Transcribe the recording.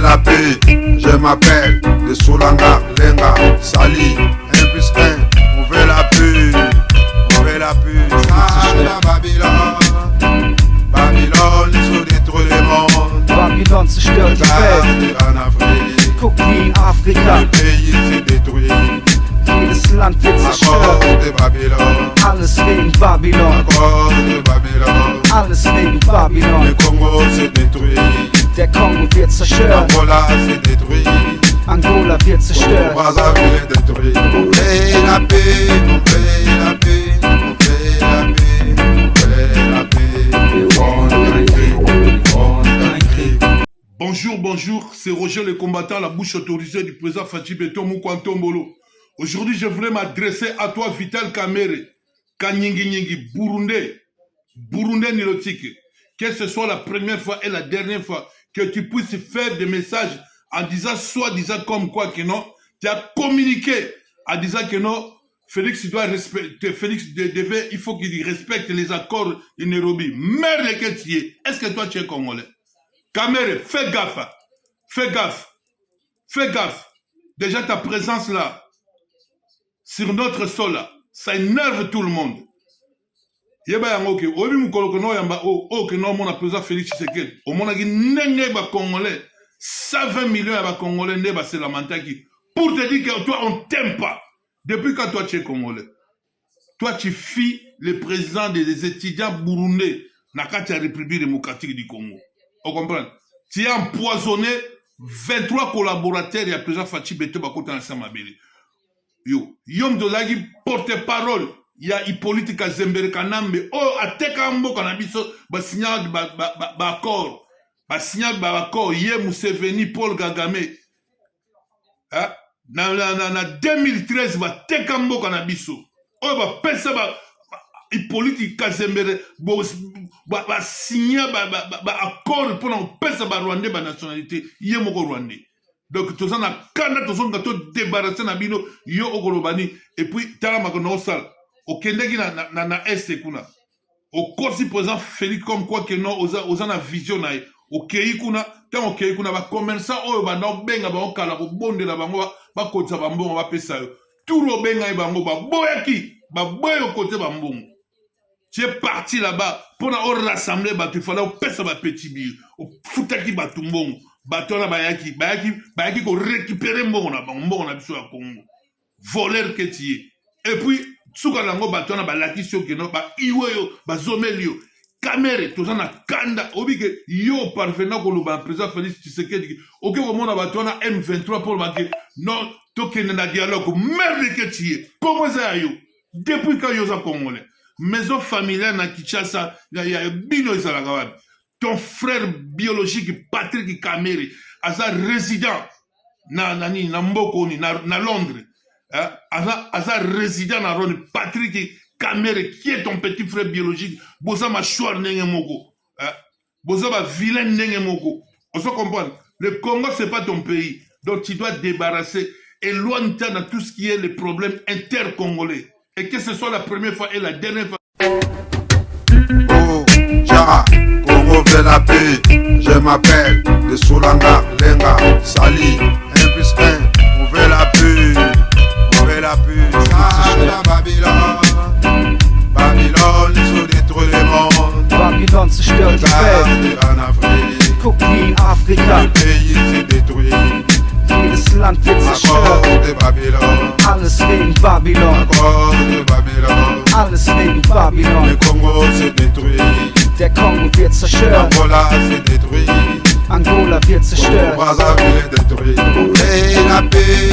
la paix, je m'appelle de Solanga, Lenga, Sali, 1 plus 1, on veut la paix, on veut la paix. Sala Babylone, Babylone, ils ont détruit le monde. Babylone zerstört die Welt. En Afrique, Guck wie in Afrika, le pays s'est détruit. jedes Land wird À cause zerstört. de Babylone, Alles wegen à Babylon, cause de Babylone, alles wegen le Babylon. Congo s'est détruit. Der Kongo wird zerstört, Angola s'est détruit. Angola wird zerstört. Brazzaville est détruit. On fait la paix, on fait la paix, on fait la paix, on fait la paix. On est cri, on est cri. Bonjour, bonjour, c'est Roger le combattant, la bouche autorisée du président Fachi Beto Mukwantombolo. Aujourd'hui, je voulais m'adresser à toi, Vital Kamerhe, Kanyingi, Burundais Nilotique. Que ce soit la première fois et la dernière fois que tu puisses faire des messages en disant, soi-disant comme quoi que non, tu as communiqué en disant que non, Félix doit respecter, il faut qu'il respecte les accords de Nairobi. Merde que tu es, est-ce que toi tu es congolais? Kamerhe, fais gaffe, fais gaffe, fais gaffe. Déjà ta présence là, sur notre sol là, ça énerve tout le monde. Yeba yango ke, obi mukolo no yamba o ke no mona président Félix Tshisekedi. O mona ki nenge ba congolais, 120 millions ba congolais ne ba se lamentaki. Pour te dire que toi on t'aime pas. Depuis quand toi tu es congolais? Toi tu fuis le président des étudiants burundais na kati ya République démocratique du Congo. On comprend? Tu as empoisonné 23 collaborateurs et président Fachi Beto Bakota Nsamabele. Yo, yom dolagi porte-parole. Il y a Hippolyte Kazembere Kanambe. Oh, ateka mboka na biso ba signal ba accord. Ba signal ba accord Yé Museveni Paul Kagame. Hein? Na 2013 ba teka mboka na biso. Oh ba pesa ba Hippolyte Kazembere ba signal ba accord pour na pesa ba Rwandais ba nationalité Yé moko Rwandais. Donc tout ça na kanda tout ça ngato débarrasser na bino yo okolobani et puis tala makono sal. Au Kendegi na este kuna. Au Korsi présent Félix comme quoi que non osa na vision na au Kei kuna tant au Kei kuna ba commerçant oyo ba na benga ba okala ko bonde la bango ba kotsa ba mbongo ba pesa yo. Tout lo benga e bango ba boyaki ba boyo côté ba mbongo. Tu es parti là-bas pour na rassembler ba tu fallait pesa ba petit billet. Au futaki ba tumbongo. Ba tona ba yaki ko récupérer mbongo na biso ya Congo. Voleur que tu es. Et puis Souka lango batona ba lakisio ke no ba iweyo ba zomelio Kamerhe tozana kanda obike yo parvenant ko luba président Félix Tshisekedi oke ko mona batona M23 pour ba ke non tokene na dialogue merde que tu es comment ça yo depuis quand yo za congolais maison familiale na Kinshasa ya bino ezala kawabi ton frère biologique Patrick Kamerhe asa résident na mboko ni na Londres. Aza résident dans Ron Patrick Kamerhe qui est ton petit frère biologique boza machouar nenge moko boza ba vilain nenge moko on se comprend le Congo c'est pas ton pays donc tu dois débarrasser éloigne-toi dans tout ce qui est les problèmes intercongolais et que ce soit la première fois et la dernière fois. Oh, Jara, Congo veut la paix, je m'appelle de Solanga, Lenga, Sali, 1 plus 1, on veut la paix. La paix, Sala Babylone, Babylone, ils ont détruit le monde. Babylone zerstört die Welt. En Afrique, Guck wie in Afrika, le pays s'est détruit. jedes Land wird À zerstört. cause de Babylone, Alles wegen à Babylon, cause de Babylone, alles wegen Babylon. le Congo s'est détruit. Der Kongo wird zerstört, Angola s'est détruit. Angola wird zerstört. Brazzaville est détruit. On veut la paix,